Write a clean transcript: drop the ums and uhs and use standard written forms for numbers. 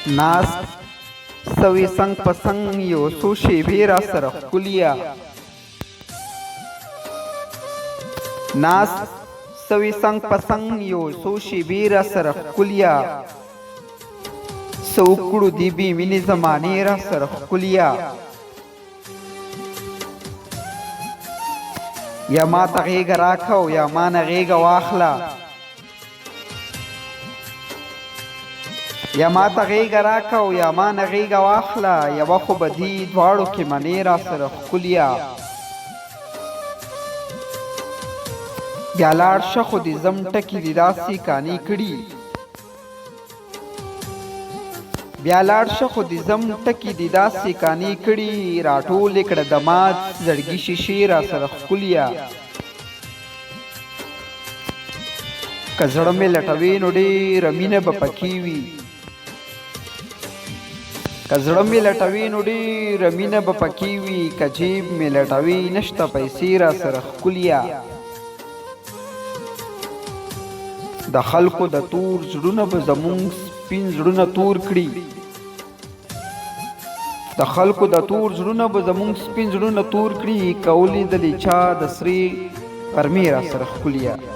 ناست سوی څنګ په څنګ یو څو شېبې را سره ښکليه ناست سوی څنګ په څنګ یو څو شېبې را سره ښکليه څه وکړو دې بې مینې زمانې را سره ښکليه یا ما ته غېږه راکه او یا ما نه غېږه واخله یا ما ته غېږه راکه او یا ما نه غېږه واخله یوه خو به دي دواړو کې منې را سره ښکليه بیا لاړ شه خو دې ځم ټکي دې داسې کانې کړي بیا لاړ شه خو دې ځم ټکي دې داسې کانې کړي راټولې کړه د مات زړګي شیشې را سره ښکليه که زړه مې لټوې نو ډېره مینه به پکې وي که زړه مې لټوې نو ډېره مینه به پکې وي که جیب مې لټوې نشته پیسې را سره ښکليه د خلکو د تور زړونه به زمونږ سپین زړونه تور کړي د خلکو د تور زړونه به زمونږ سپین زړونه تور کړي که ولیدلې چا د سرې غرمې را سره ښکليه